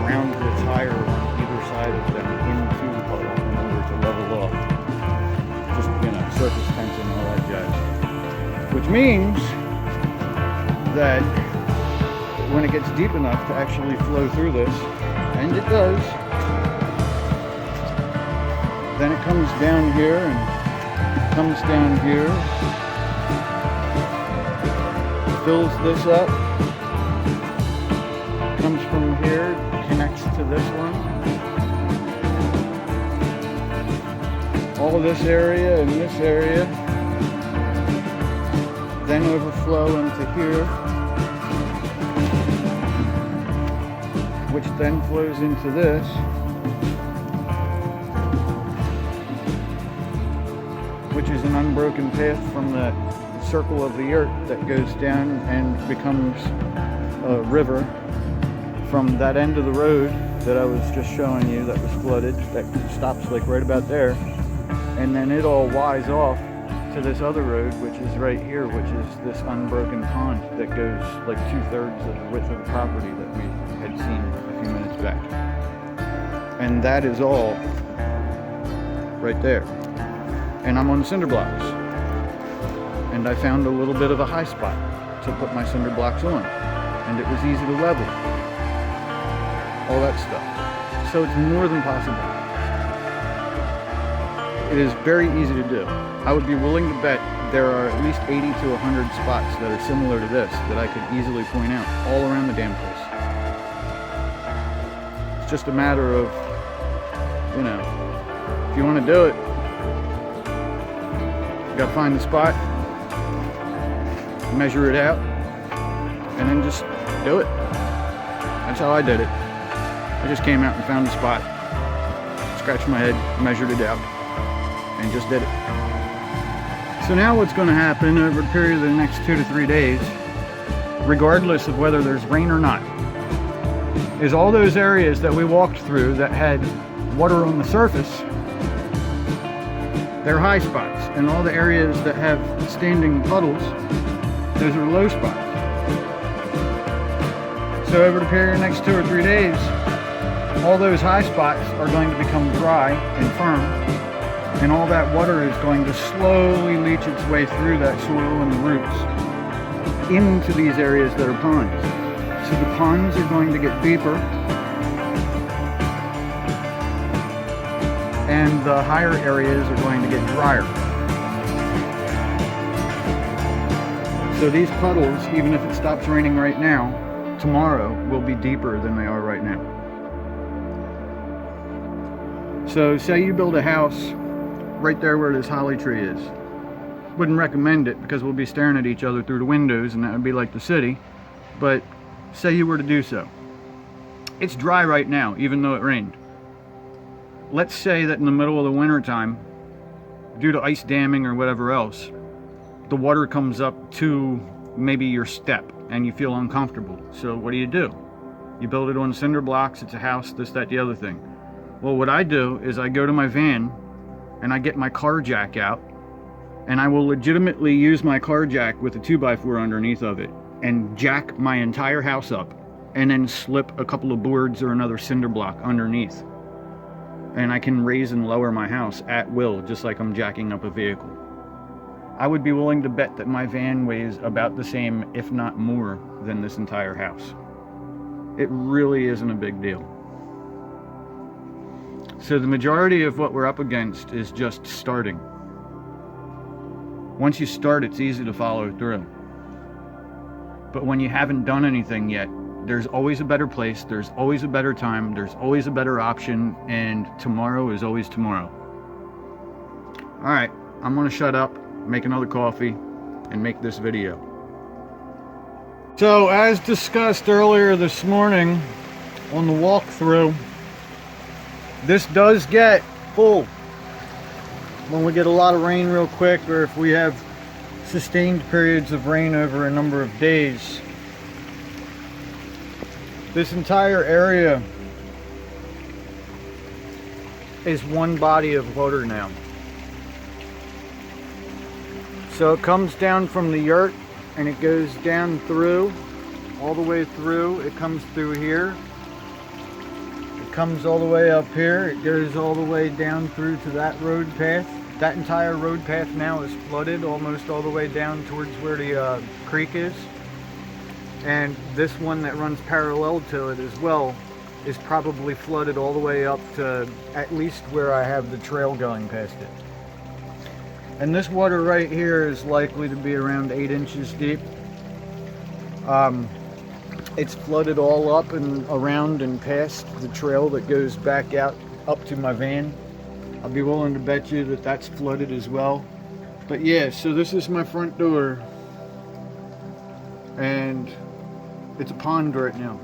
ground that's higher on either side of them into the puddle in order to level off. Just, you know, surface tension and all that jazz. Which means that when it gets deep enough to actually flow through this, and it does, then it comes down here and comes down here, fills this up, comes from here, connects to this one. All of this area and this area then overflow into here, which then flows into this. Which is an unbroken path from the circle of the yurt that goes down and becomes a river from that end of the road that I was just showing you that was flooded, that stops like right about there, and then it all Y's off to this other road, which is right here, which is this unbroken pond that goes like 2/3 of the width of the property that we had seen a few minutes back. And that is all right there. And I'm on the cinder blocks. And I found a little bit of a high spot to put my cinder blocks on. And it was easy to level. All that stuff. So it's more than possible. It is very easy to do. I would be willing to bet there are at least 80 to 100 spots that are similar to this that I could easily point out all around the damn place. It's just a matter of, you know, if you want to do it, you gotta find the spot, measure it out, and then just do it. That's how I did it. I just came out and found the spot, scratched my head, measured it out, and just did it. So now what's going to happen over the period of the next 2 to 3 days, regardless of whether there's rain or not, is all those areas that we walked through that had water on the surface, they're high spots. And all the areas that have standing puddles, those are low spots. So over the period of the next 2 or 3 days, all those high spots are going to become dry and firm, and all that water is going to slowly leach its way through that soil and the roots into these areas that are ponds. So the ponds are going to get deeper, and the higher areas are going to get drier. So these puddles, even if it stops raining right now, tomorrow will be deeper than they are right now. So say you build a house right there where this holly tree is. Wouldn't recommend it because we'll be staring at each other through the windows and that would be like the city. But say you were to do so. It's dry right now, even though it rained. Let's say that in the middle of the winter time, due to ice damming or whatever else, the water comes up to maybe your step and you feel uncomfortable. So what do? You build it on cinder blocks, it's a house, this, that, the other thing. Well, what I do is I go to my van and I get my car jack out and I will legitimately use my car jack with a 2x4 underneath of it and jack my entire house up and then slip a couple of boards or another cinder block underneath. And I can raise and lower my house at will, just like I'm jacking up a vehicle. I would be willing to bet that my van weighs about the same, if not more, than this entire house. It really isn't a big deal. So the majority of what we're up against is just starting. Once you start, it's easy to follow through. But when you haven't done anything yet, there's always a better place, there's always a better time, there's always a better option, and tomorrow is always tomorrow. Alright, I'm gonna shut up, make another coffee, and make this video. So, as discussed earlier this morning on the walkthrough, this does get full when we get a lot of rain real quick, or if we have sustained periods of rain over a number of days. This entire area is one body of water now. So it comes down from the yurt and it goes down through, all the way through. It comes through here. It comes all the way up here. It goes all the way down through to that road path. That entire road path now is flooded almost all the way down towards where the creek is. And this one that runs parallel to it as well is probably flooded all the way up to at least where I have the trail going past it. And this water right here is likely to be around 8 inches deep. It's flooded all up and around and past the trail that goes back out up to my van. I'll be willing to bet you that that's flooded as well. But yeah, so this is my front door. And it's a pond right now.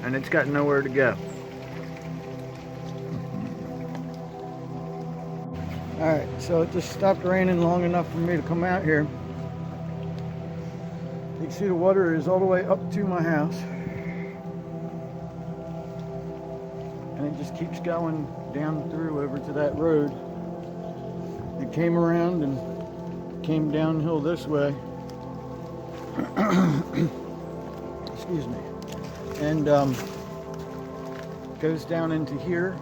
And it's got nowhere to go. Alright, so it just stopped raining long enough for me to come out here. You can see the water is all the way up to my house. And it just keeps going down through over to that road. It came around and came downhill this way. Excuse me. And goes down into here.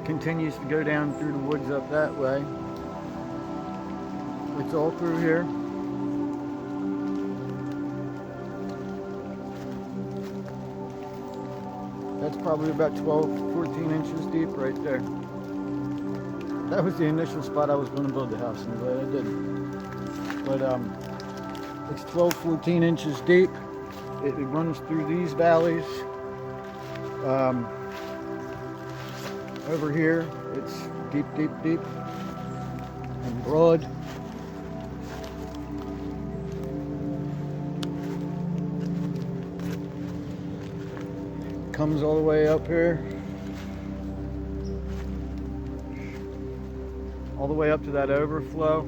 Continues to go down through the woods up that way. It's all through here. That's probably about 12, 14 inches deep right there. That was the initial spot I was going to build the house, and I'm glad I didn't. But it's 12, 14 inches deep. It runs through these valleys. Over here, it's deep, deep, deep, and broad. Comes all the way up here. All the way up to that overflow.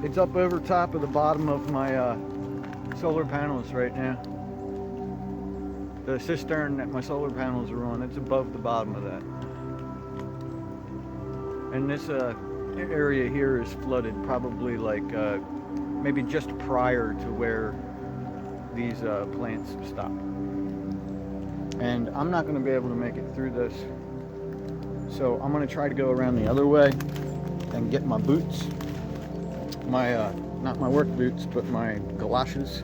It's up over top of the bottom of my solar panels right now. The cistern that my solar panels are on, it's above the bottom of that. And this area here is flooded probably like maybe just prior to where these plants stop. And I'm not going to be able to make it through this. So I'm going to try to go around the other way and get my boots. My, not my work boots, but my galoshes.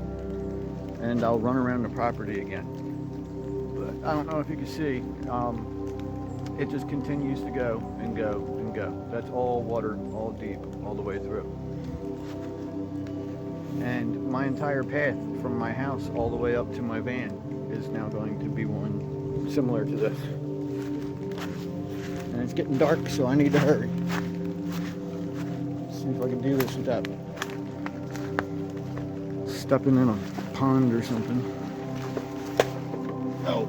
And I'll run around the property again. I don't know if you can see, it just continues to go and go and go. That's all water, all deep, all the way through. And my entire path from my house all the way up to my van is now going to be one similar to this. And it's getting dark, so I need to hurry. Let's see if I can do this without stepping in a pond or something. Oh.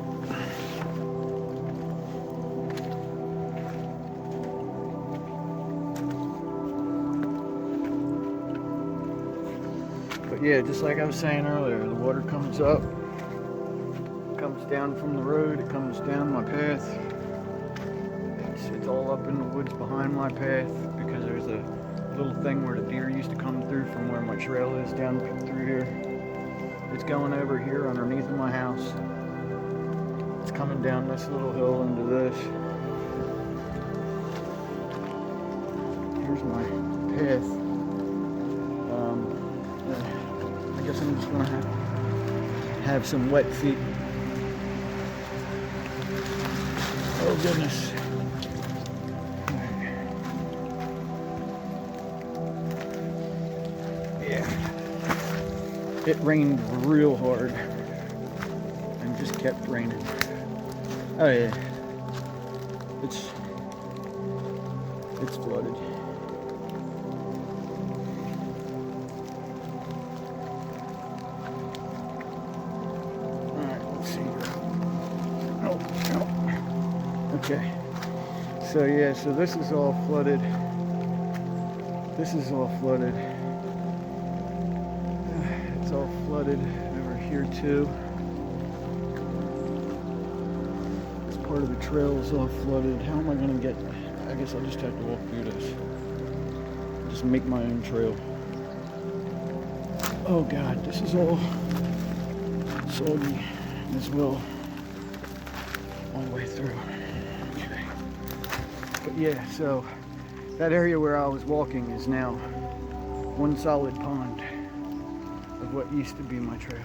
But yeah, just like I was saying earlier, the water comes up, comes down from the road, it comes down my path. It's all up in the woods behind my path because there's a little thing where the deer used to come through from where my trail is down through here. It's going over here underneath my house. It's coming down this little hill into this. Here's my path. I guess I'm just gonna have some wet feet. Oh goodness. Yeah. It rained real hard and just kept raining. Oh yeah. It's flooded. Okay, so yeah, so this is all flooded. This is all flooded. It's all flooded over here too. This part of the trail is all flooded. How am I gonna get, I guess I'll just have to walk through this. Just make my own trail. Oh God, this is all soggy as well. All the way through. But yeah, so that area where I was walking is now one solid pond of what used to be my trail.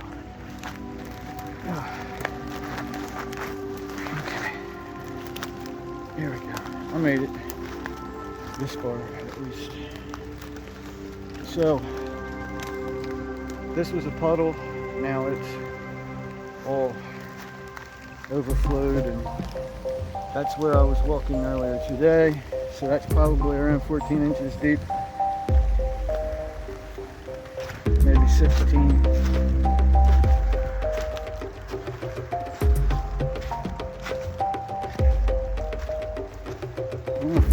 Okay, here we go. I made it this far at least. So this was a puddle. Now it's all overflowed, and that's where I was walking earlier today. So that's probably around 14 inches deep, maybe 16.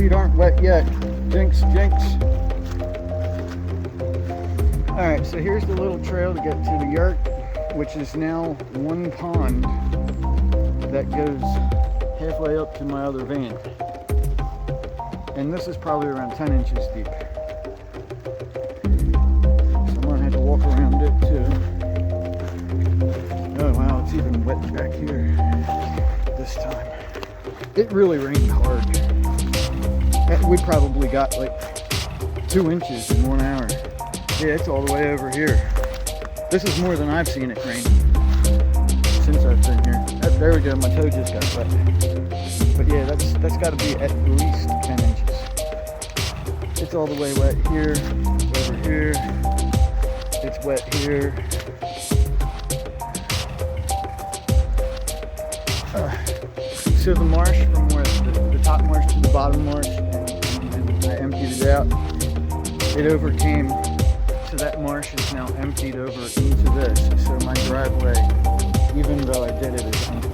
feet aren't wet yet. Jinx, jinx. Alright, so here's the little trail to get to the yurt, which is now one pond that goes halfway up to my other van. And this is probably around 10 inches deep. So I'm gonna have to walk around it too. Oh wow, it's even wet back here this time. It really rained hard. We probably got like 2 inches in 1 hour. Yeah, it's all the way over here. This is more than I've seen it rain since I've been here. There we go, my toe just got wet. But yeah, that's got to be at least 10 inches. It's all the way wet here, over here. It's wet here. So the marsh from where the top marsh to the bottom marsh, and I emptied it out, it overcame, so that marsh is now emptied over into this. So my driveway, even though I did it,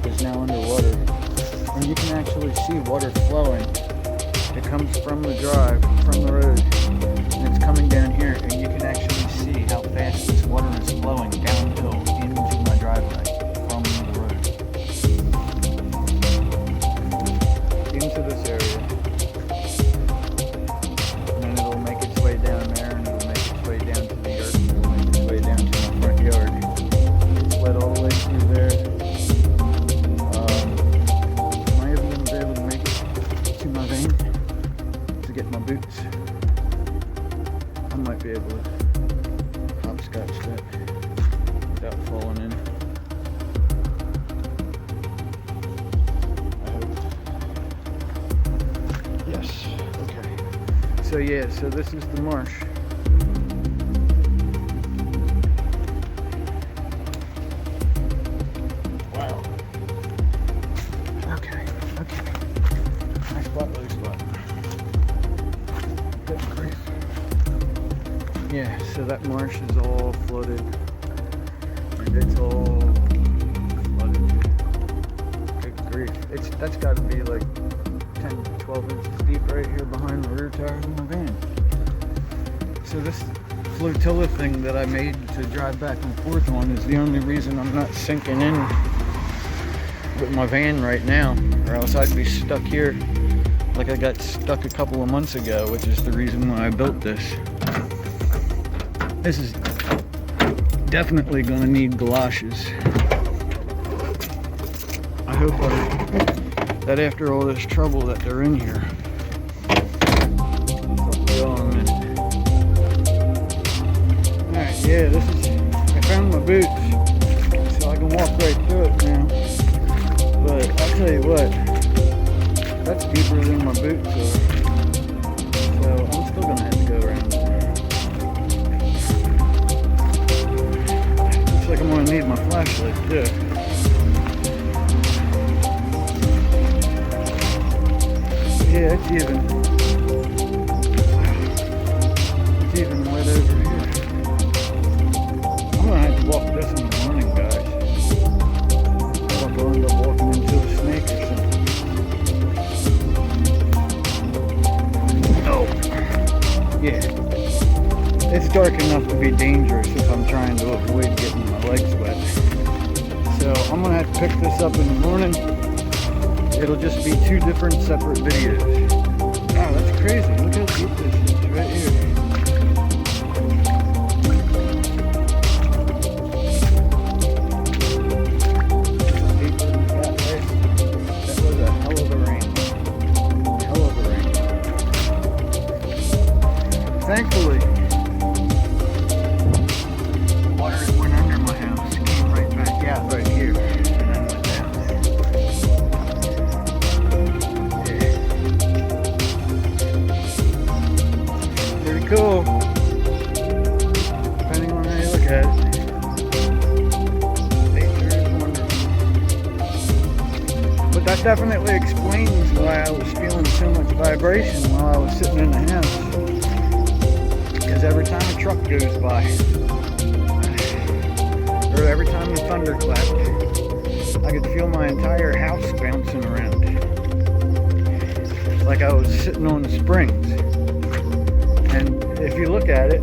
is now underwater. And you can actually see water flowing. It comes from the drive, from the road, and it's coming down here, and you can actually see how fast this water is flowing downhill into my driveway from the road. Into this area. And then it'll make its way down there, and it'll make its way down to the yard, and it'll make its way down to my front yard. It's wet all the way through there. Am I even going to be able to make it to my van to get my boots? I might be able to hopscotch that without falling in. Yes, okay. So yeah, so this is the marsh. Wow. Okay. Nice spot, low spot. Good grief. Yeah, so that marsh is all flooded. And it's all flooded. Good grief. That's got to be like 10, 12 inches deep right here behind the rear tires of my van. So this flotilla thing that I made to drive back and forth on is the only reason I'm not sinking in with my van right now, or else I'd be stuck here like I got stuck a couple of months ago, which is the reason why I built this. This is definitely going to need galoshes. I hope that after all this trouble that they're in here. Alright, yeah, I found my boots, so I can walk right through it now. But I'll tell you what, that's deeper than my boots are. So I'm still going to have to go around there. Looks like I'm going to need my flashlight too. Yeah, it's even wet over here. I'm gonna have to walk this in the morning, guys. I'll end up walking into a snake or something. Oh, yeah. It's dark enough to be dangerous if I'm trying to avoid getting my legs wet. So I'm gonna have to pick this up in the morning. It'll just be 2 different separate videos. Wow, that's crazy. Look how deep this is right here. That was a hell of a rain. Thankfully, water that went under my house came right back out right here. Cool, depending on how you look at it. Nature is wonderful. But that definitely explains why I was feeling so much vibration while I was sitting in the house. Because every time a truck goes by, or every time the thunder clapped, I could feel my entire house bouncing around. like I was sitting on springs. And if you look at it,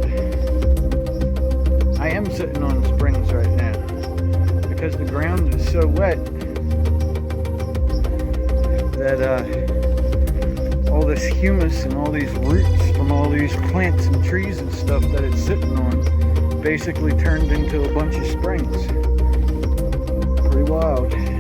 I am sitting on springs right now because the ground is so wet that all this humus and all these roots from all these plants and trees and stuff that it's sitting on basically turned into a bunch of springs. Pretty wild.